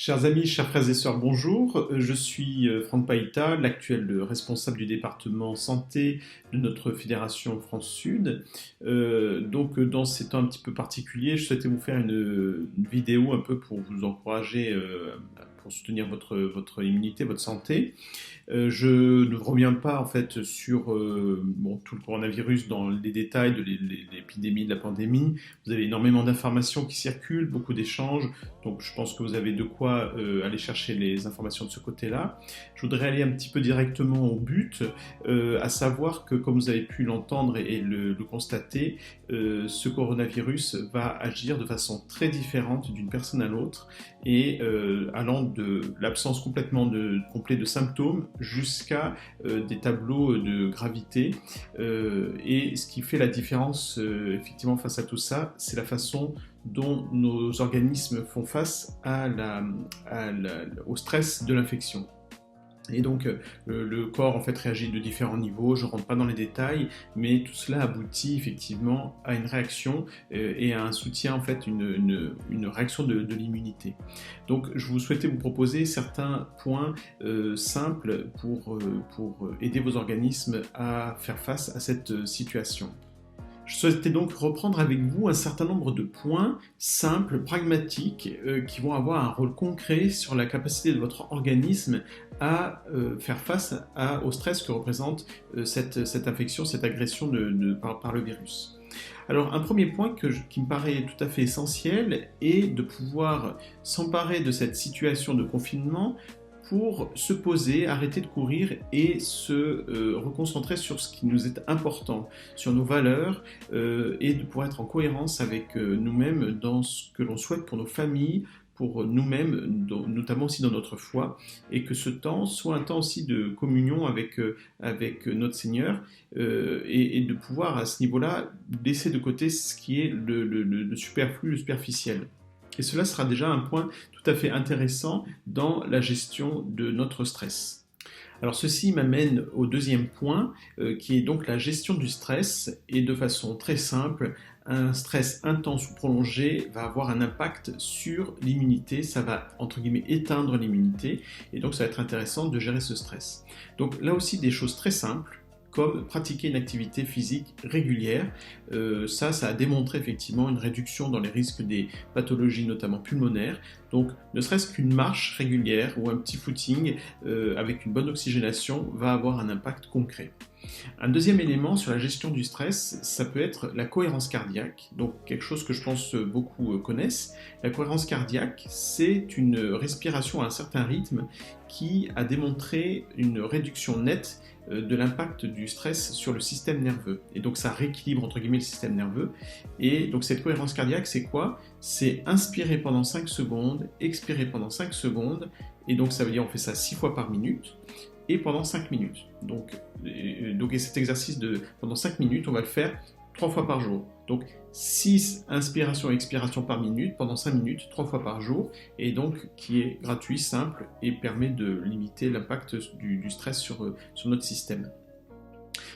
Chers amis, chers frères et sœurs, bonjour. Je suis Franck Païta, l'actuel responsable du département santé de notre fédération France-Sud. Dans ces temps un petit peu particuliers, je souhaitais vous faire une vidéo un peu pour vous encourager, pour soutenir votre immunité, votre santé. Je ne reviens pas en fait sur tout le coronavirus dans les détails de l'épidémie, de la pandémie. Vous avez énormément d'informations qui circulent, beaucoup d'échanges, donc je pense que vous avez de quoi aller chercher les informations de ce côté-là. Je voudrais aller un petit peu directement au but, à savoir que comme vous avez pu l'entendre et le constater, ce coronavirus va agir de façon très différente d'une personne à l'autre et allant de l'absence complètement complète de symptômes jusqu'à des tableaux de gravité. Et ce qui fait la différence effectivement face à tout ça, c'est la façon dont nos organismes font face au stress de l'infection. Et donc le corps en fait réagit de différents niveaux, je ne rentre pas dans les détails, mais tout cela aboutit effectivement à une réaction et à un soutien, en fait, une réaction de l'immunité. Donc je vous souhaitais vous proposer certains points simples pour aider vos organismes à faire face à cette situation. Je souhaitais donc reprendre avec vous un certain nombre de points simples, pragmatiques, qui vont avoir un rôle concret sur la capacité de votre organisme à faire face au stress que représente cette infection, cette agression par le virus. Alors un premier point qui me paraît tout à fait essentiel est de pouvoir s'emparer de cette situation de confinement pour se poser, arrêter de courir et se reconcentrer sur ce qui nous est important, sur nos valeurs et de pouvoir être en cohérence avec nous-mêmes dans ce que l'on souhaite pour nos familles, pour nous-mêmes, notamment aussi dans notre foi, et que ce temps soit un temps aussi de communion avec notre Seigneur, et de pouvoir à ce niveau-là laisser de côté ce qui est le superflu, le superficiel. Et cela sera déjà un point tout à fait intéressant dans la gestion de notre stress. Alors ceci m'amène au deuxième point, qui est donc la gestion du stress, et de façon très simple, un stress intense ou prolongé va avoir un impact sur l'immunité, ça va entre guillemets éteindre l'immunité, et donc ça va être intéressant de gérer ce stress. Donc là aussi des choses très simples, comme pratiquer une activité physique régulière. Ça a démontré effectivement une réduction dans les risques des pathologies, notamment pulmonaires. Donc, ne serait-ce qu'une marche régulière ou un petit footing avec une bonne oxygénation va avoir un impact concret. Un deuxième élément sur la gestion du stress, ça peut être la cohérence cardiaque, donc quelque chose que je pense beaucoup connaissent. La cohérence cardiaque, c'est une respiration à un certain rythme qui a démontré une réduction nette de l'impact du stress sur le système nerveux. Et donc ça rééquilibre entre guillemets le système nerveux. Et donc cette cohérence cardiaque, c'est quoi? C'est inspirer pendant 5 secondes, expirer pendant 5 secondes, et donc ça veut dire on fait ça 6 fois par minute, et pendant 5 minutes. Donc et cet exercice pendant 5 minutes, on va le faire 3 fois par jour. Donc 6 inspirations et expirations par minute pendant 5 minutes, 3 fois par jour, et donc qui est gratuit, simple, et permet de limiter l'impact du stress sur notre système.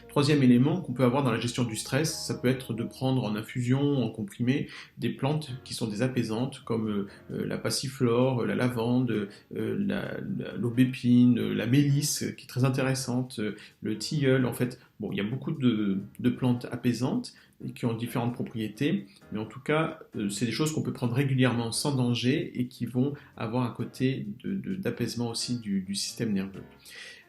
Troisième élément qu'on peut avoir dans la gestion du stress, ça peut être de prendre en infusion, en comprimé, des plantes qui sont des apaisantes, comme la passiflore, la lavande, l'aubépine, la mélisse, qui est très intéressante, le tilleul. En fait, il y a beaucoup de plantes apaisantes et qui ont différentes propriétés, mais en tout cas, c'est des choses qu'on peut prendre régulièrement sans danger et qui vont avoir un côté d'apaisement aussi du système nerveux.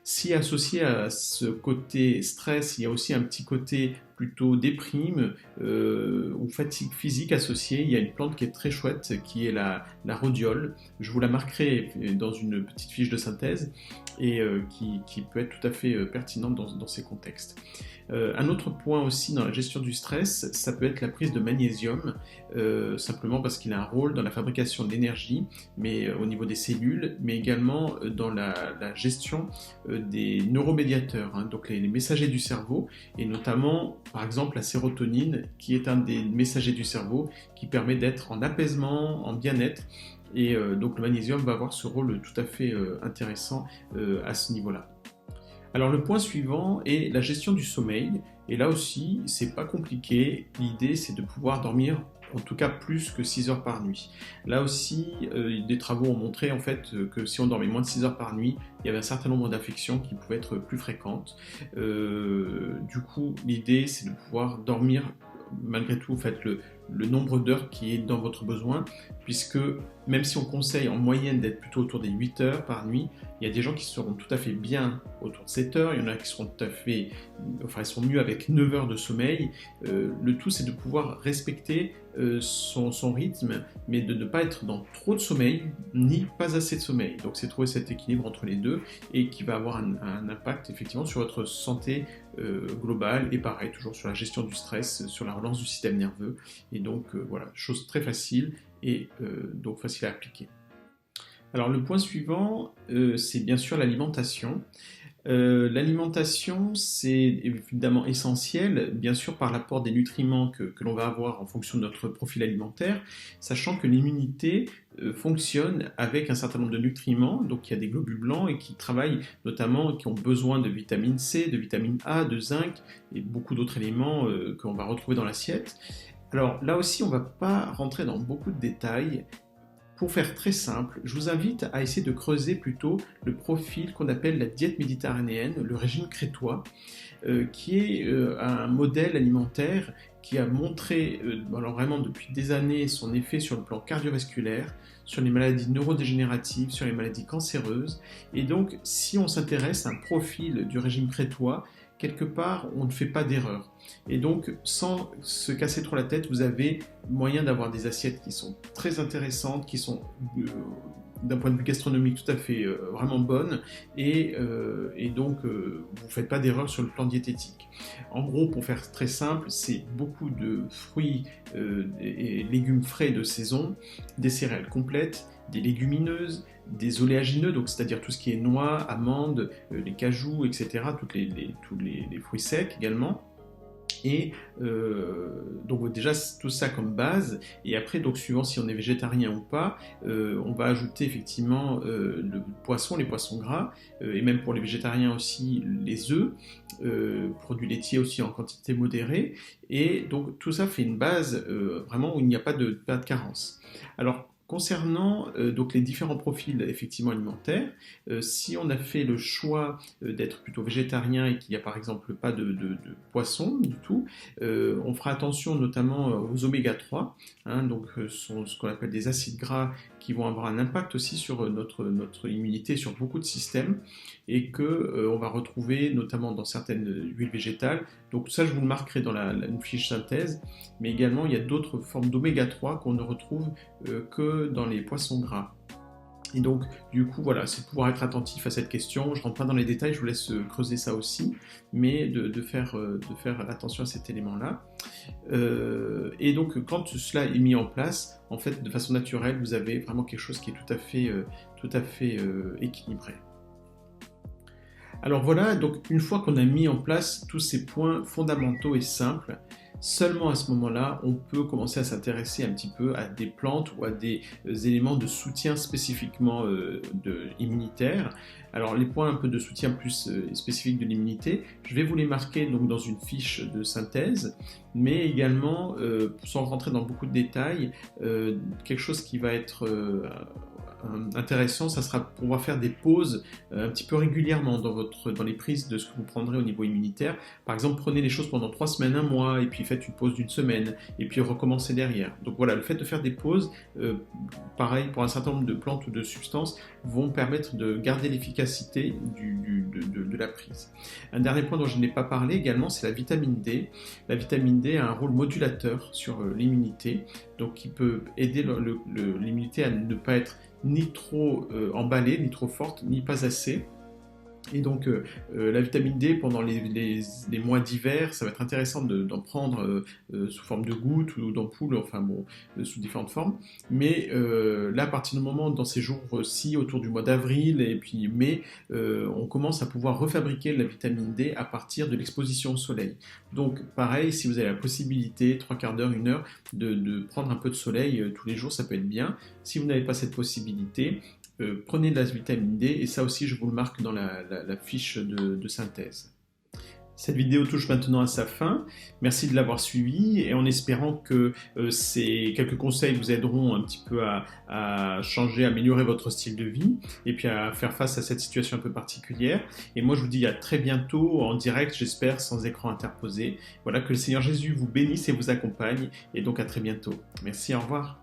Si associé à ce côté stress, il y a aussi un petit côté plutôt déprime ou fatigue physique associée, il y a une plante qui est très chouette, qui est la rhodiole. Je vous la marquerai dans une petite fiche de synthèse et qui peut être tout à fait pertinente dans ces contextes. Un autre point aussi dans la gestion du stress, ça peut être la prise de magnésium, simplement parce qu'il a un rôle dans la fabrication d'énergie, mais au niveau des cellules, mais également dans la gestion des neuromédiateurs, donc les messagers du cerveau, et notamment par exemple la sérotonine, qui est un des messagers du cerveau qui permet d'être en apaisement, en bien-être, et donc le magnésium va avoir ce rôle tout à fait intéressant à ce niveau-là. Alors le point suivant est la gestion du sommeil, et là aussi c'est pas compliqué, l'idée c'est de pouvoir dormir en tout cas plus que 6 heures par nuit. Là aussi, des travaux ont montré en fait que si on dormait moins de 6 heures par nuit, il y avait un certain nombre d'infections qui pouvaient être plus fréquentes. Du coup, l'idée c'est de pouvoir dormir malgré tout, faites le nombre d'heures qui est dans votre besoin, puisque même si on conseille en moyenne d'être plutôt autour des 8 heures par nuit, il y a des gens qui seront tout à fait bien autour de 7 heures, il y en a qui seront tout à fait, enfin ils sont mieux avec 9 heures de sommeil. Le tout c'est de pouvoir respecter son rythme, mais de ne pas être dans trop de sommeil, ni pas assez de sommeil. Donc c'est trouver cet équilibre entre les deux, et qui va avoir un impact effectivement sur votre santé globale, et pareil, toujours sur la gestion du stress, sur la relance du système nerveux. Et donc voilà, chose très facile et donc facile à appliquer. Alors le point suivant, c'est bien sûr l'alimentation. L'alimentation, c'est évidemment essentiel, bien sûr par l'apport des nutriments que l'on va avoir en fonction de notre profil alimentaire, sachant que l'immunité fonctionne avec un certain nombre de nutriments, donc il y a des globules blancs et qui travaillent notamment, qui ont besoin de vitamine C, de vitamine A, de zinc et beaucoup d'autres éléments qu'on va retrouver dans l'assiette. Alors là aussi, on ne va pas rentrer dans beaucoup de détails. Pour faire très simple, je vous invite à essayer de creuser plutôt le profil qu'on appelle la diète méditerranéenne, le régime crétois, qui est un modèle alimentaire qui a montré alors vraiment depuis des années son effet sur le plan cardiovasculaire, sur les maladies neurodégénératives, sur les maladies cancéreuses. Et donc, si on s'intéresse à un profil du régime crétois, quelque part, on ne fait pas d'erreur. Et donc, sans se casser trop la tête, vous avez moyen d'avoir des assiettes qui sont très intéressantes, qui sont d'un point de vue gastronomique tout à fait vraiment bonnes, et donc vous ne faites pas d'erreur sur le plan diététique. En gros, pour faire très simple, c'est beaucoup de fruits et légumes frais de saison, des céréales complètes, des légumineuses, des oléagineux, donc c'est-à-dire tout ce qui est noix, amandes, les cajous, etc., tous les fruits secs également. Et donc déjà tout ça comme base, et après donc suivant si on est végétarien ou pas, on va ajouter effectivement le poisson, les poissons gras, et même pour les végétariens aussi les œufs, produits laitiers aussi en quantité modérée, et donc tout ça fait une base vraiment où il n'y a pas de carence. Alors concernant donc les différents profils effectivement alimentaires, si on a fait le choix d'être plutôt végétarien et qu'il n'y a par exemple pas de poisson du tout, on fera attention notamment aux oméga 3, hein, donc sont ce qu'on appelle des acides gras qui vont avoir un impact aussi sur notre immunité, sur beaucoup de systèmes, et que on va retrouver notamment dans certaines huiles végétales. Donc ça, je vous le marquerai dans une fiche synthèse, mais également il y a d'autres formes d'oméga 3 qu'on ne retrouve que dans les poissons gras. Et donc, du coup, voilà, c'est de pouvoir être attentif à cette question. Je ne rentre pas dans les détails, je vous laisse creuser ça aussi, mais de faire attention à cet élément-là. Et donc, quand cela est mis en place, en fait, de façon naturelle, vous avez vraiment quelque chose qui est tout à fait équilibré. Alors voilà, donc une fois qu'on a mis en place tous ces points fondamentaux et simples, seulement à ce moment-là, on peut commencer à s'intéresser un petit peu à des plantes ou à des éléments de soutien spécifiquement immunitaire. Alors les points un peu de soutien plus spécifiques de l'immunité, je vais vous les marquer donc dans une fiche de synthèse, mais également, sans rentrer dans beaucoup de détails, quelque chose qui va être intéressant, ça sera pour pouvoir faire des pauses un petit peu régulièrement dans les prises de ce que vous prendrez au niveau immunitaire. Par exemple, prenez les choses pendant 3 semaines, 1 mois, et puis faites une pause d'1 semaine, et puis recommencez derrière. Donc voilà, le fait de faire des pauses, pareil pour un certain nombre de plantes ou de substances, vont permettre de garder l'efficacité de la prise. Un dernier point dont je n'ai pas parlé également, c'est la vitamine D. La vitamine D a un rôle modulateur sur l'immunité, donc qui peut aider l'immunité à ne pas être ni trop emballée, ni trop forte, ni pas assez. Et donc la vitamine D pendant les mois d'hiver, ça va être intéressant d'en prendre sous forme de gouttes ou d'ampoules, enfin bon, sous différentes formes. Mais là, à partir du moment, dans ces jours-ci, autour du mois d'avril et puis mai, on commence à pouvoir refabriquer la vitamine D à partir de l'exposition au soleil. Donc pareil, si vous avez la possibilité, 3/4 d'heure, 1 heure, de prendre un peu de soleil tous les jours, ça peut être bien. Si vous n'avez pas cette possibilité, prenez de la vitamine D, et ça aussi je vous le marque dans la fiche de synthèse. Cette vidéo touche maintenant à sa fin. Merci de l'avoir suivie et en espérant que ces quelques conseils vous aideront un petit peu à changer, à améliorer votre style de vie et puis à faire face à cette situation un peu particulière. Et moi, je vous dis à très bientôt en direct, j'espère, sans écran interposé. Voilà, que le Seigneur Jésus vous bénisse et vous accompagne et donc à très bientôt. Merci, au revoir.